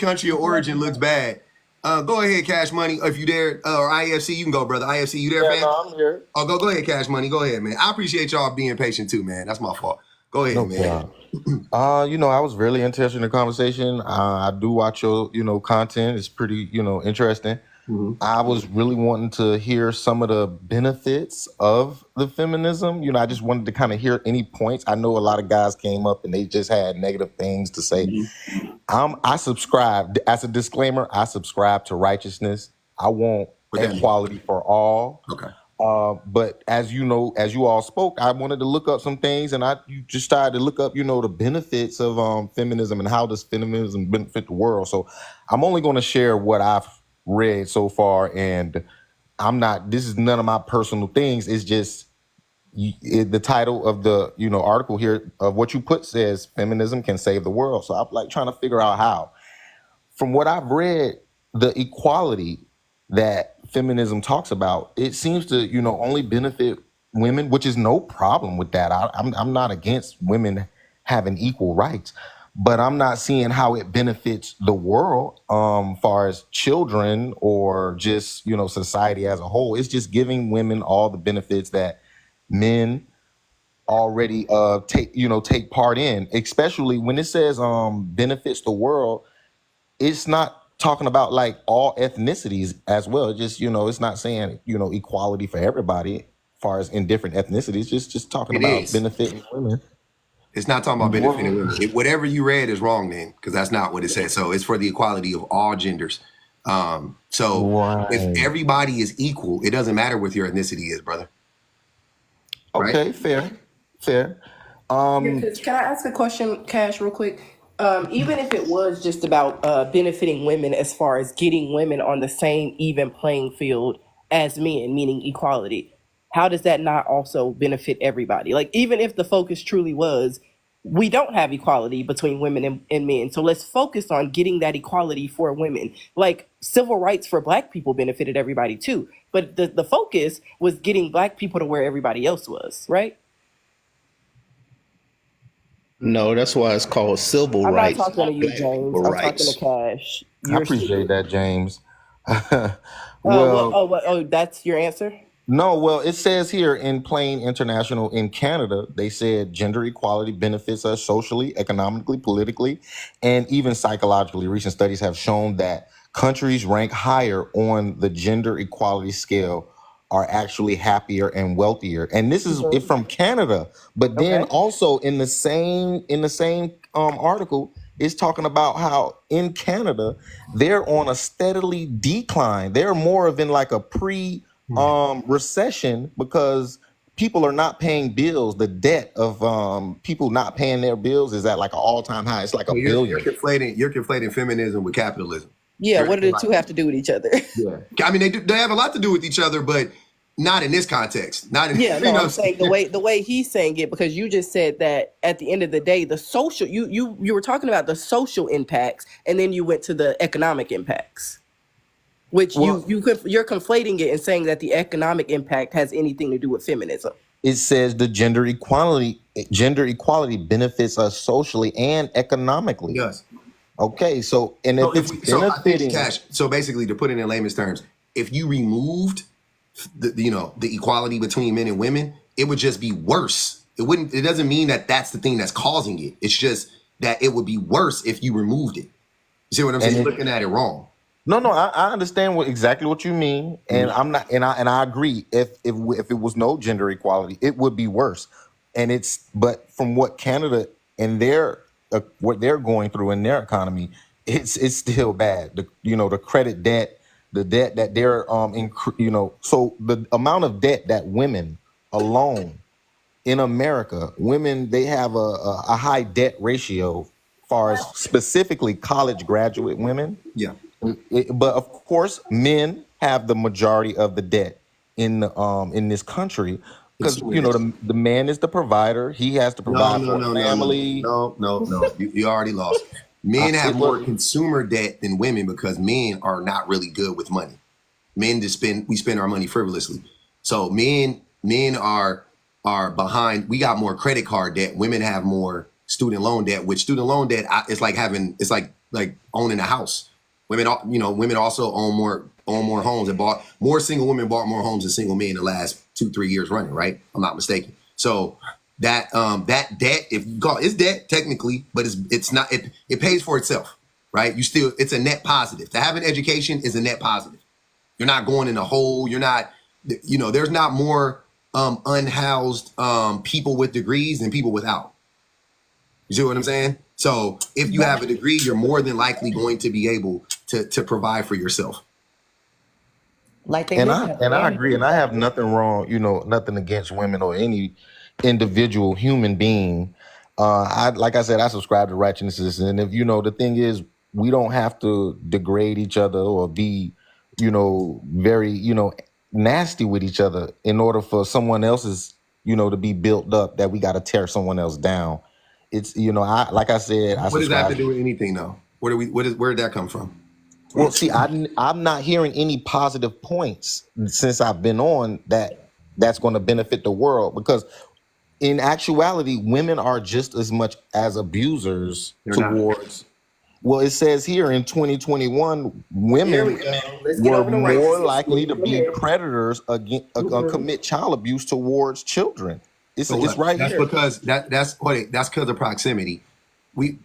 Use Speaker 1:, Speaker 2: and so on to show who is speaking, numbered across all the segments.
Speaker 1: country of origin looks bad. Go ahead, Cash Money. If you there, or IFC, you can go, brother. IFC, you there,
Speaker 2: Yeah,
Speaker 1: fam?
Speaker 2: no, I'm here.
Speaker 1: Oh, go ahead, Cash Money. Go ahead, man. I appreciate y'all being patient too, man. That's my fault. Go ahead,
Speaker 3: No
Speaker 1: man.
Speaker 3: problem. I was really interested in the conversation. I do watch your, content. It's pretty, interesting. I was really wanting to hear some of the benefits of the feminism. I just wanted to kind of hear any points. I know a lot of guys came up and they just had negative things to say. I subscribe, as a disclaimer, I subscribe to righteousness. I want equality for all.
Speaker 1: Okay.
Speaker 3: But as you know, as you all spoke, I wanted to look up some things, and you just started to look up, the benefits of feminism and how does feminism benefit the world. So I'm only going to share what I've read so far, and this is none of my personal things. It's just the title of the article here of what you put says feminism can save the world. So I'm like trying to figure out how. From what I've read, the equality that feminism talks about, it seems to only benefit women, which is no problem with that. I'm not against women having equal rights, but I'm not seeing how it benefits the world, far as children or just society as a whole. It's just giving women all the benefits that men already take part in, especially when it says benefits the world. It's not talking about like all ethnicities as well. It just it's not saying equality for everybody as far as in different ethnicities. Just talking about benefiting women.
Speaker 1: It's not talking about benefiting women. Whatever you read is wrong, then, because that's not what it says. So it's for the equality of all genders. If everybody is equal, it doesn't matter what your ethnicity is, brother.
Speaker 3: Okay,
Speaker 1: right?
Speaker 3: fair.
Speaker 4: Can I ask a question, Cash, real quick? Even if it was just about benefiting women as far as getting women on the same even playing field as men, meaning equality, how does that not also benefit everybody? Like, even if the focus truly was, we don't have equality between women and men, so let's focus on getting that equality for women. Like, civil rights for Black people benefited everybody too, but the focus was getting Black people to where everybody else was, right?
Speaker 5: No, that's why it's called civil rights.
Speaker 4: I'm not talking to you, James. I'm talking to Cash.
Speaker 3: I appreciate that, James.
Speaker 4: That's your answer?
Speaker 3: No, well, it says here in Plain International in Canada, they said gender equality benefits us socially, economically, politically, and even psychologically. Recent studies have shown that countries rank higher on the gender equality scale are actually happier and wealthier. And this is it from Canada. But then also in the same article, it's talking about how in Canada, they're on a steadily decline. They're more of in like a recession because people are not paying bills. The debt of people not paying their bills is at like an all-time high. It's like $1 billion.
Speaker 1: You're conflating feminism with capitalism.
Speaker 4: Yeah, what do the two have to do with each other?
Speaker 1: Yeah, I mean they have a lot to do with each other, but not in this context. Not in
Speaker 4: I'm saying the way he's saying it, because you just said that at the end of the day, the social you were talking about the social impacts, and then you went to the economic impacts. Which you're conflating it and saying that the economic impact has anything to do with feminism.
Speaker 3: It says the gender equality benefits us socially and equanomically.
Speaker 1: Yes.
Speaker 3: Okay, so
Speaker 1: so basically, to put it in layman's terms, if you removed the equality between men and women, it would just be worse. It doesn't mean that that's the thing that's causing it. It's just that it would be worse if you removed it. You see what I'm saying? You're looking at it wrong.
Speaker 3: No, I understand exactly what you mean, and I'm not, and I agree. If it was no gender equality, it would be worse. But from what Canada and what they're going through in their economy, it's still bad. The credit debt, the debt that they're so the amount of debt that women alone in America, they have a high debt ratio, far as specifically college graduate women.
Speaker 1: Yeah.
Speaker 3: But of course, men have the majority of the debt in this country because the man is the provider. He has to provide for the family.
Speaker 1: No. You already lost. Men have more consumer debt than women because men are not really good with money. Men we spend our money frivolously. So men are behind. We got more credit card debt. Women have more student loan debt. Which student loan debt is like like owning a house. Women, women also own more homes and bought more. Single women bought more homes than single men in the last 2-3 years running. Right, I'm not mistaken. So that debt, if you call it's debt technically, but it's not. It pays for itself, right? It's a net positive. To have an education is a net positive. You're not going in a hole. You're not, there's not more unhoused people with degrees than people without. You see what I'm saying? So if you have a degree, you're more than likely going to be able to provide for yourself.
Speaker 4: Like
Speaker 3: I agree, and I have nothing wrong, nothing against women or any individual human being. Like I said, I subscribe to righteousness, and if the thing is, we don't have to degrade each other or be, very, nasty with each other in order for someone else's, to be built up. That we got to tear someone else down. It's like I said,
Speaker 1: what does that have to do with anything though? Where did that come from?
Speaker 3: Well, see, I'm not hearing any positive points since I've been on that's going to benefit the world, because in actuality, women are just as much as abusers towards. Well, it says here in 2021, women were more likely to be predators commit child abuse towards children. It's right
Speaker 1: that's
Speaker 3: here.
Speaker 1: Because that's because of proximity.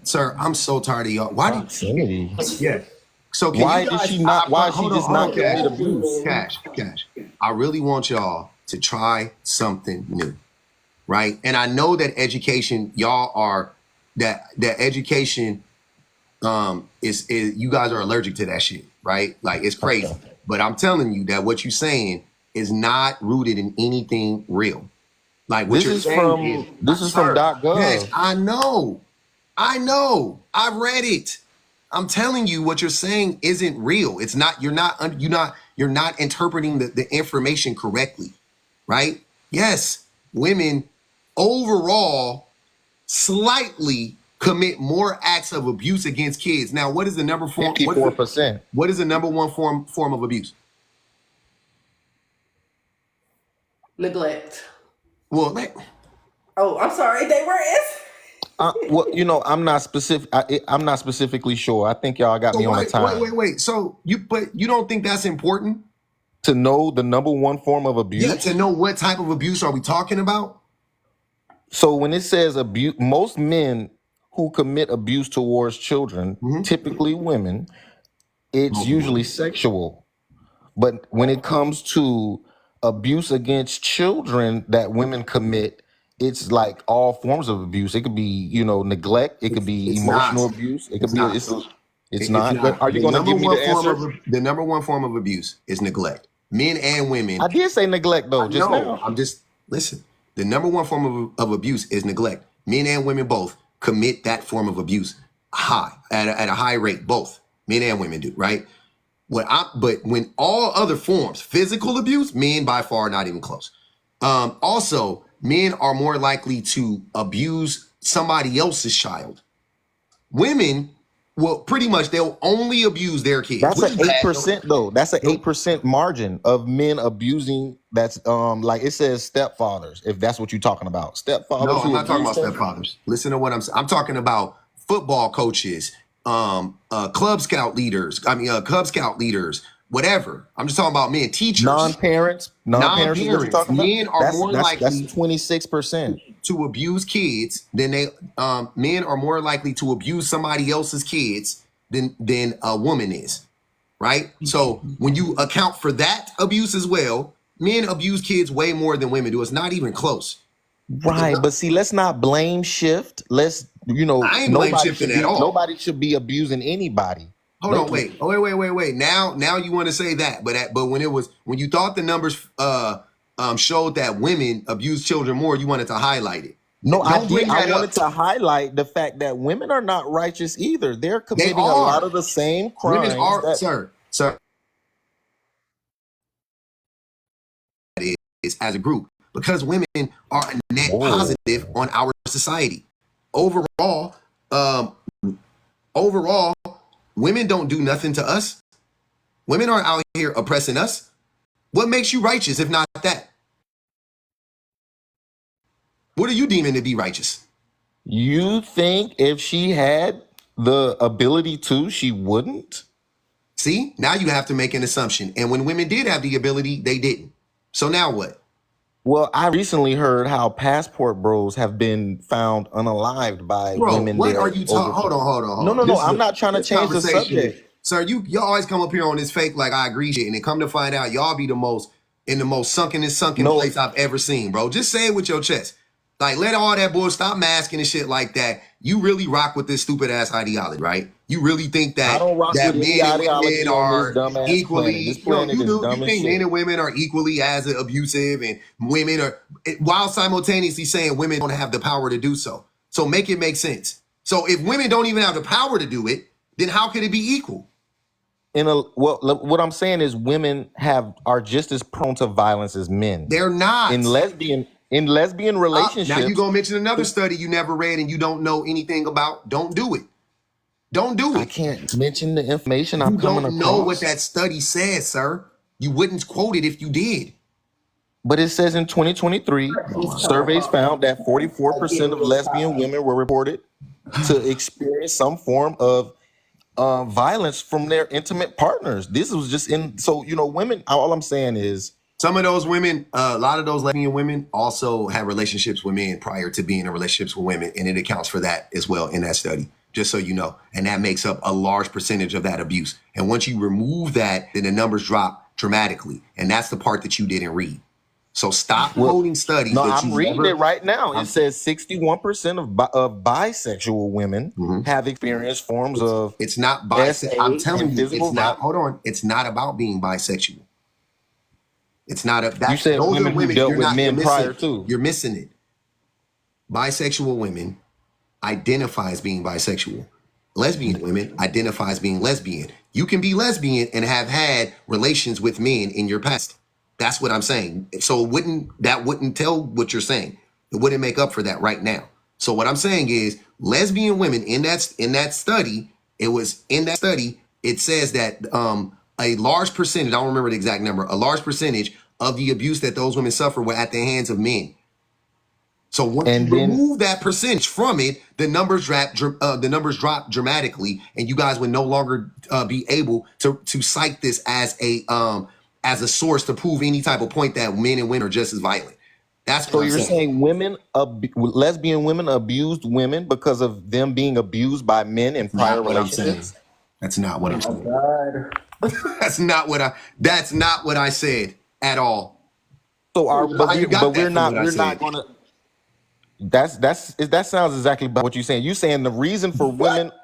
Speaker 1: Sir, I'm so tired of y'all. Why
Speaker 3: proximity?
Speaker 1: Yeah. So
Speaker 3: why did she not? Why she just not commit abuse?
Speaker 1: Cash. I really want y'all to try something new, right? And I know that education, y'all are that education is you guys are allergic to that shit, right? Like it's crazy. Okay. But I'm telling you that what you're saying is not rooted in anything real. Like what
Speaker 3: this is from .gov.
Speaker 1: Yes, I know. I've read it. I'm telling you, what you're saying isn't real. It's not. You're not interpreting the information correctly, right? Yes, women overall slightly commit more acts of abuse against kids. Now, what is the number form?
Speaker 3: 54%.
Speaker 1: What is the number one form of abuse?
Speaker 4: Neglect.
Speaker 1: Well,
Speaker 4: I'm sorry. They were
Speaker 3: well, I'm not specific. I'm not specifically sure. I think y'all got me on a time.
Speaker 1: Wait. So you don't think that's important
Speaker 3: to know the number one form of abuse?
Speaker 1: Yeah, to know what type of abuse are we talking about?
Speaker 3: So when it says abuse, most men who commit abuse towards children, typically women, it's usually sexual. But when it comes to abuse against children that women commit, it's like all forms of abuse. It could be, neglect. It could be emotional abuse. It could be. It's not. But are you going to give me the answer?
Speaker 1: The number one form of abuse is neglect. Men and women.
Speaker 3: I did say neglect though. Just now.
Speaker 1: Listen. The number one form of abuse is neglect. Men and women both commit that form of abuse at a high rate. Both men and women do, right? But when all other forms, physical abuse, men by far not even close. Also, men are more likely to abuse somebody else's child. Women, well, pretty much they'll only abuse their kids.
Speaker 3: That's an 8% though. That's an 8% margin of men abusing. That's like it says stepfathers. If that's what you're talking about, stepfathers.
Speaker 1: No, I'm not talking about stepfathers. Listen to what I'm saying. I'm talking about football coaches, Cub Scout leaders. Cub Scout leaders. Whatever. I'm just talking about men, teachers,
Speaker 3: non-parents.
Speaker 1: Non-parents. Men are more likely.
Speaker 3: That's 26%
Speaker 1: to abuse kids than they. Men are more likely to abuse somebody else's kids than a woman is, right? So when you account for that abuse as well, men abuse kids way more than women do. It's not even close.
Speaker 3: Right, but see, let's not blame shift. Let's
Speaker 1: I ain't blame shifting at all.
Speaker 3: Nobody should be abusing anybody.
Speaker 1: Hold on, wait. Now you want to say that, but when you thought the numbers showed that women abuse children more, you wanted to highlight it.
Speaker 3: No, I wanted to highlight the fact that women are not righteous either. They're committing a lot of the same crimes.
Speaker 1: Women are, sir. That is as a group, because women are a net positive on our society. Overall, women don't do nothing to us. Women aren't out here oppressing us. What makes you righteous if not that? What are you deeming to be righteous?
Speaker 3: You think if she had the ability to, she wouldn't.
Speaker 1: See, now you have to make an assumption. And when women did have the ability, they didn't. So now what?
Speaker 3: Well, I recently heard how passport bros have been found unalived by
Speaker 1: Bro,
Speaker 3: women.
Speaker 1: what are you talking? Hold on.
Speaker 3: No. I'm not trying to change the subject.
Speaker 1: Sir, you always come up here on this fake like I agree shit, and then come to find out y'all be the most sunken place I've ever seen, bro. Just say it with your chest. Like, let all that bull stop masking and shit like that. You really rock with this stupid ass ideology, right? You really think that
Speaker 3: I don't rock
Speaker 1: that
Speaker 3: with
Speaker 1: men
Speaker 3: any
Speaker 1: and
Speaker 3: ideology
Speaker 1: women
Speaker 3: on this
Speaker 1: are
Speaker 3: dumbass
Speaker 1: equally.
Speaker 3: planet. This planet
Speaker 1: You
Speaker 3: is
Speaker 1: do.
Speaker 3: dumb
Speaker 1: You
Speaker 3: as
Speaker 1: think
Speaker 3: shit.
Speaker 1: men and women are equally as abusive, and women are, while simultaneously saying women don't have the power to do so. So make it make sense. So if women don't even have the power to do it, then how could it be equal?
Speaker 3: What I'm saying is women are just as prone to violence as men.
Speaker 1: They're not.
Speaker 3: In lesbian relationships.
Speaker 1: Now you're gonna mention another study you never read and you don't know anything about. Don't do it. Don't do it.
Speaker 3: I can't mention the information I'm coming across.
Speaker 1: You don't know what that study says, sir. You wouldn't quote it if you did.
Speaker 3: But it says in 2023, surveys found that 44% of lesbian women were reported to experience some form of violence from their intimate partners. This was just women, all I'm saying is,
Speaker 1: some of those women, a lot of those lesbian women also have relationships with men prior to being in relationships with women. And it accounts for that as well in that study, just so you know. And that makes up a large percentage of that abuse. And once you remove that, then the numbers drop dramatically. And that's the part that you didn't read. So stop quoting studies.
Speaker 3: No, I'm reading it right now. It says 61% of bisexual women have experienced forms of.
Speaker 1: It's not bisexual. I'm telling you, it's not. Hold on. It's not about being bisexual. It's not you said those women who dealt with men prior to. You're missing it. Bisexual women identify as being bisexual. Lesbian women identify as being lesbian. You can be lesbian and have had relations with men in your past. That's what I'm saying. So that wouldn't tell what you're saying. It wouldn't make up for that right now. So what I'm saying is lesbian women in that study, it says that a large percentage, I don't remember the exact number, a large percentage of the abuse that those women suffer were at the hands of men. So once you remove that percentage from it, the numbers drop dramatically, and you guys would no longer be able to cite this as a source to prove any type of point that men and women are just as violent. That's what
Speaker 3: so you're saying lesbian women abused women because of them being abused by men in prior relationships?
Speaker 1: That's not what I'm saying. That's not what I said at all.
Speaker 3: So we're not going to. That sounds exactly about what you're saying. You're saying the reason for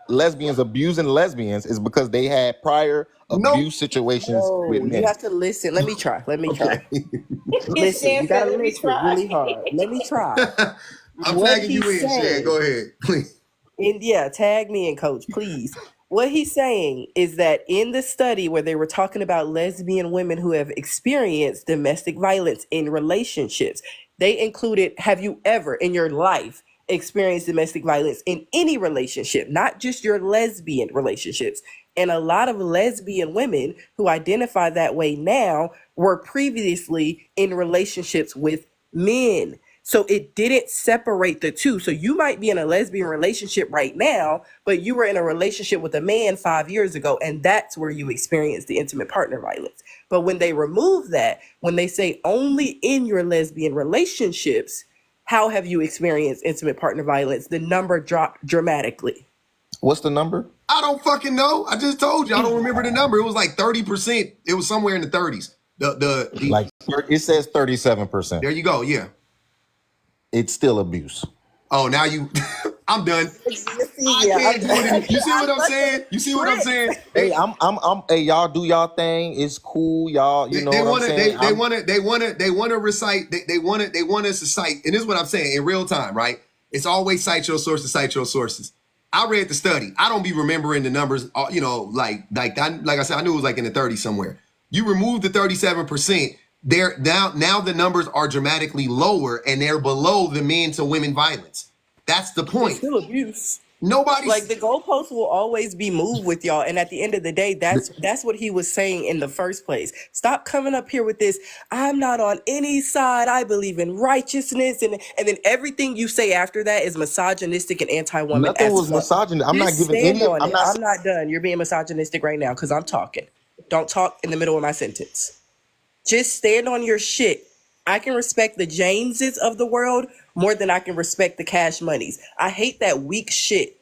Speaker 3: lesbians abusing lesbians is because they had prior abuse situations with men.
Speaker 4: You have to listen. Let me try. Listen, you gotta listen really hard. Let me try.
Speaker 1: I'm tagging you in, Shan. Go ahead, please.
Speaker 4: And tag me in, Coach, please. What he's saying is that in the study where they were talking about lesbian women who have experienced domestic violence in relationships, they included, have you ever in your life experienced domestic violence in any relationship, not just your lesbian relationships? And a lot of lesbian women who identify that way now were previously in relationships with men. So it didn't separate the two. So you might be in a lesbian relationship right now, but you were in a relationship with a man 5 years ago, and that's where you experienced the intimate partner violence. But when they remove that, when they say only in your lesbian relationships, how have you experienced intimate partner violence? The number dropped dramatically.
Speaker 3: What's the number?
Speaker 1: I don't fucking know. I just told you. I don't remember the number. It was like 30%. It was somewhere in the 30s.
Speaker 3: It says 37%.
Speaker 1: There you go. Yeah.
Speaker 3: It's still abuse.
Speaker 1: Oh, now I'm done. I can't do it. You see what I'm saying? You see what I'm saying?
Speaker 3: Hey, hey, y'all do y'all thing. It's cool, y'all. You know what I'm saying?
Speaker 1: They want to recite. They want us to cite. And this is what I'm saying in real time, right? It's always cite your sources. I read the study. I don't be remembering the numbers. Like I said, I knew it was like in the 30s somewhere. You remove the 37%. They're now the numbers are dramatically lower, and they're below the men to women violence. That's the point.
Speaker 4: It's still abuse.
Speaker 1: Nobody's
Speaker 4: Like the goalposts will always be moved with y'all, and at the end of the day, that's what he was saying in the first place. Stop coming up here with this. I'm not on any side. I believe in righteousness, and then everything you say after that is misogynistic and anti-woman
Speaker 3: Nothing
Speaker 4: as
Speaker 3: was
Speaker 4: fuck.
Speaker 3: misogyny. I'm not
Speaker 4: Just
Speaker 3: giving
Speaker 4: stand
Speaker 3: any.
Speaker 4: on
Speaker 3: I'm
Speaker 4: it.
Speaker 3: not.
Speaker 4: I'm not done. You're being misogynistic right now because I'm talking. Don't talk in the middle of my sentence. Just stand on your shit. I can respect the Jameses of the world more than I can respect the Cash Moneys. I hate that weak shit.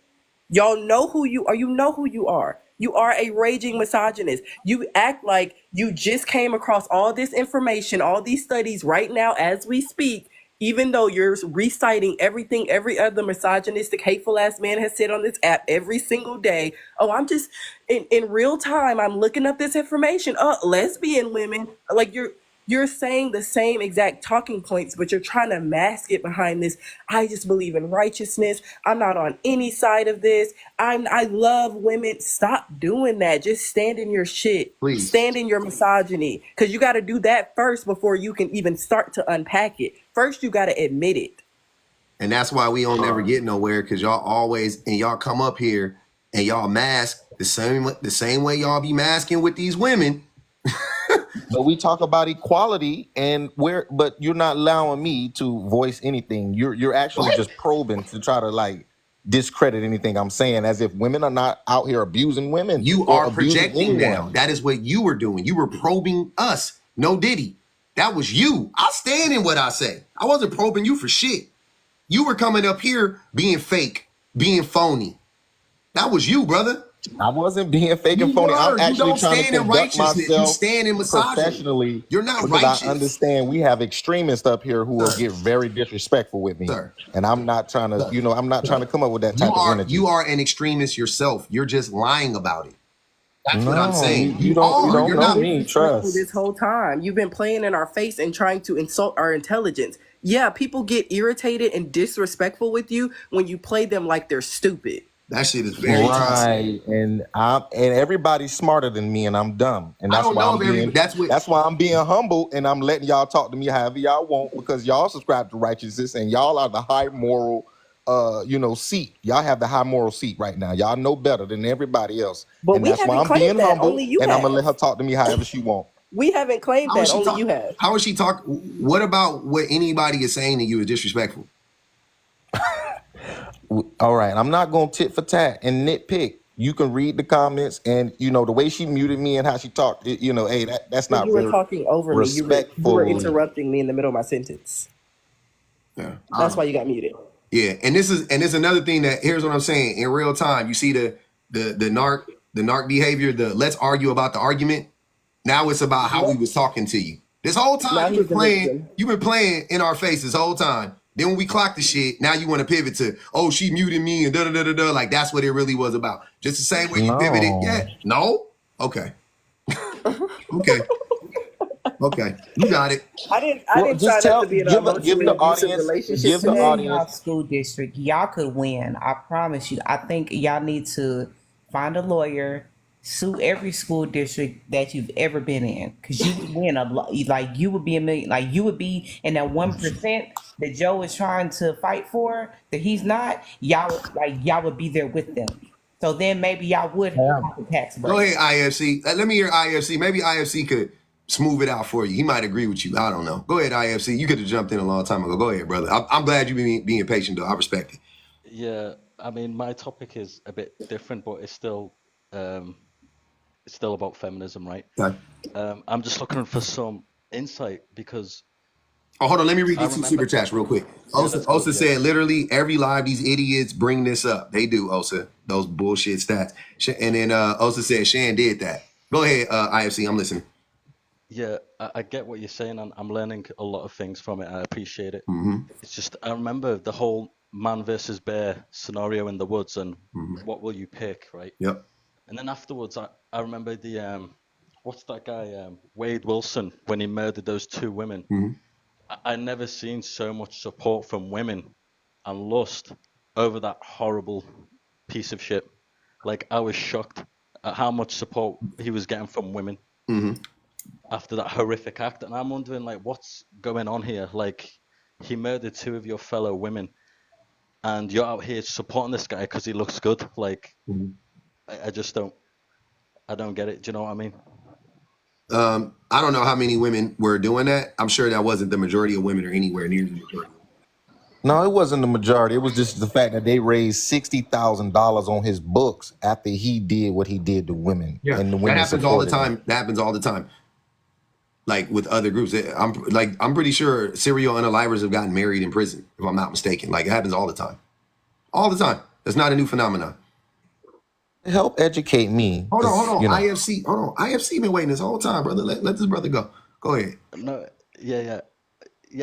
Speaker 4: Y'all know who you are. You know who you are. You are a raging misogynist. You act like you just came across all this information, all these studies right now as we speak, even though you're reciting everything every other misogynistic, hateful ass man has said on this app every single day. Oh, I'm just in real time, I'm looking up this information. Lesbian women, like you're saying the same exact talking points, but you're trying to mask it behind this. I just believe in righteousness. I'm not on any side of this. I love women. Stop doing that. Just stand in your shit.
Speaker 1: please.
Speaker 4: Stand in your misogyny. Because you got to do that first before you can even start to unpack it. First, you got to admit it.
Speaker 1: And that's why we don't never get nowhere, because y'all always, and y'all come up here and y'all mask the same way y'all be masking with these women.
Speaker 3: But we talk about equality, and but you're not allowing me to voice anything. You're actually
Speaker 1: What?
Speaker 3: just probing to try to like discredit anything I'm saying, as if women are not out here abusing women
Speaker 1: You
Speaker 3: or
Speaker 1: are
Speaker 3: abusing
Speaker 1: projecting now.
Speaker 3: anyone.
Speaker 1: That is what you were doing. You were probing us. No Diddy. That was you. I stand in what I say. I wasn't probing you for shit. You were coming up here being fake, being phony. That was you, brother.
Speaker 3: I wasn't being fake
Speaker 1: You
Speaker 3: and phony. I'm
Speaker 1: were. You
Speaker 3: actually
Speaker 1: don't
Speaker 3: trying to
Speaker 1: stand in
Speaker 3: conduct
Speaker 1: righteousness. You
Speaker 3: myself
Speaker 1: stand in misogyny.
Speaker 3: professionally
Speaker 1: You're not
Speaker 3: because
Speaker 1: righteous.
Speaker 3: I understand we have extremists up here who will
Speaker 1: Sir.
Speaker 3: get very disrespectful with me.
Speaker 1: Sir.
Speaker 3: And I'm not trying to, I'm not trying to come up with that type of energy.
Speaker 1: You are an extremist yourself. You're just lying about it. That's what I'm
Speaker 3: No,
Speaker 1: saying.
Speaker 3: you
Speaker 1: You
Speaker 3: don't
Speaker 1: are. You're
Speaker 3: know
Speaker 1: not.
Speaker 3: me.
Speaker 4: Disrespectful
Speaker 3: Trust.
Speaker 4: this whole time. You've been playing in our face and trying to insult our intelligence. Yeah, people get irritated and disrespectful with you when you play them like they're stupid.
Speaker 1: That shit is very toxic.
Speaker 3: Right, and everybody's smarter than me, and I'm dumb, and
Speaker 1: I
Speaker 3: that's
Speaker 1: don't
Speaker 3: why
Speaker 1: know
Speaker 3: I'm
Speaker 1: if every.
Speaker 3: being
Speaker 1: That's what.
Speaker 3: that's why I'm being humble, and I'm letting y'all talk to me however y'all want, because y'all subscribe to righteousness, and y'all are the high moral, seat. Y'all have the high moral seat right now. Y'all know better than everybody else,
Speaker 4: But
Speaker 3: and
Speaker 4: we
Speaker 3: that's why
Speaker 4: haven't
Speaker 3: I'm being
Speaker 4: claimed that.
Speaker 3: humble,
Speaker 4: Only you
Speaker 3: and I'm gonna let her
Speaker 4: have.
Speaker 3: talk to me however she want.
Speaker 4: We haven't claimed
Speaker 1: How is
Speaker 4: that.
Speaker 1: she
Speaker 4: Only
Speaker 1: talk?
Speaker 4: you have.
Speaker 1: How is she talk? What about what anybody is saying to you is disrespectful?
Speaker 3: All right, I'm not gonna tit for tat and nitpick. You can read the comments, and the way she muted me and how she talked. Hey, that's
Speaker 4: But
Speaker 3: not
Speaker 4: you were
Speaker 3: very
Speaker 4: talking over me. You were
Speaker 3: respectful.
Speaker 4: interrupting me in the middle of my sentence.
Speaker 1: Yeah.
Speaker 4: That's why you got muted.
Speaker 1: Yeah, and this is another thing that here's what I'm saying in real time. You see the narc behavior. The let's argue about the argument. Now it's about how we was talking to you. This whole
Speaker 4: Now
Speaker 1: time
Speaker 4: he's the victim.
Speaker 1: you've been playing in our face this whole time. Then when we clock the shit, now you want to pivot to, oh, she muted me and da da da da da. Like that's what it really was about. Just the same way you pivoted. Yeah. No? Okay. Okay. Okay. You got it.
Speaker 4: I didn't
Speaker 3: Just
Speaker 4: sign up to be in an
Speaker 3: give
Speaker 4: emotionally
Speaker 3: the
Speaker 4: abusive
Speaker 3: audience,
Speaker 4: relationship
Speaker 3: give the
Speaker 4: today.
Speaker 2: In y'all
Speaker 3: audience.
Speaker 2: school district, y'all could win. I promise you. I think y'all need to find a lawyer, sue every school district that you've ever been in, because you would win a lot. Like you would be a million. Like you would be in that 1% that Joe is trying to fight for that he's not. Y'all would be there with them. So then maybe y'all would have the tax break.
Speaker 1: Go ahead, IFC. Let me hear IFC. Maybe IFC could smooth it out for you. He might agree with you. I don't know. Go ahead, IFC. You could have jumped in a long time ago. Go ahead, brother. I'm glad you being patient, though. I respect it.
Speaker 6: Yeah, I mean, my topic is a bit different, but it's still about feminism, right?
Speaker 1: Okay.
Speaker 6: I'm just looking for some insight because
Speaker 1: Oh, hold on. Let me read
Speaker 6: I
Speaker 1: these two
Speaker 6: remember.
Speaker 1: super chats real quick.
Speaker 6: Yeah,
Speaker 1: Osa,
Speaker 6: let's go.
Speaker 1: Osa
Speaker 6: Yeah.
Speaker 1: said, literally, every live, these idiots bring this up. They do, Osa. Those bullshit stats. And then Osa said, Shan did that. Go ahead, IFC. I'm listening.
Speaker 6: Yeah, I get what you're saying, and I'm learning a lot of things from it. I appreciate it.
Speaker 1: Mm-hmm.
Speaker 6: It's just I remember the whole man versus bear scenario in the woods, and what will you pick, right?
Speaker 1: Yep.
Speaker 6: And then afterwards, I remember the what's that guy, Wade Wilson, when he murdered those two women.
Speaker 1: Mm-hmm.
Speaker 6: I never seen so much support from women and lust over that horrible piece of shit. Like I was shocked at how much support he was getting from women after that horrific act, and I'm wondering like what's going on here. Like he murdered two of your fellow women, and you're out here supporting this guy because he looks good. Like, I just don't get it. Do you know what I mean?
Speaker 1: I don't know how many women were doing that. I'm sure that wasn't the majority of women or anywhere near the majority.
Speaker 3: No, it wasn't the majority. It was just the fact that they raised $60,000 on his books after he did what he did to women.
Speaker 1: Yeah,
Speaker 3: and the
Speaker 1: that
Speaker 3: women
Speaker 1: happens all the
Speaker 3: supported
Speaker 1: time.
Speaker 3: him.
Speaker 1: That happens all the time. Like with other groups, I'm pretty sure serial unalivers have gotten married in prison, if I'm not mistaken. Like it happens all the time. All the time. That's not a new phenomenon.
Speaker 3: Help educate me.
Speaker 1: Hold on.
Speaker 3: You know.
Speaker 1: IFC, hold on. IFC been waiting this whole time, brother. Let this brother go. Go ahead.
Speaker 6: No, yeah.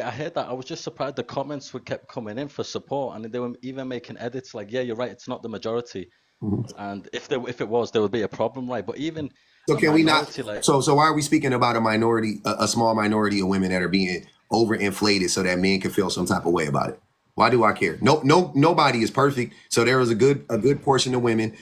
Speaker 6: I heard that. I was just surprised the comments would kept coming in for support, and they were even making edits like, yeah, you're right, it's not the majority. And if it was, there would be a problem, right? But even
Speaker 1: So can we not?
Speaker 6: like,
Speaker 1: So why are we speaking about a minority, a small minority of women that are being overinflated so that men can feel some type of way about it? Why do I care? Nobody is perfect. So there is a good portion of women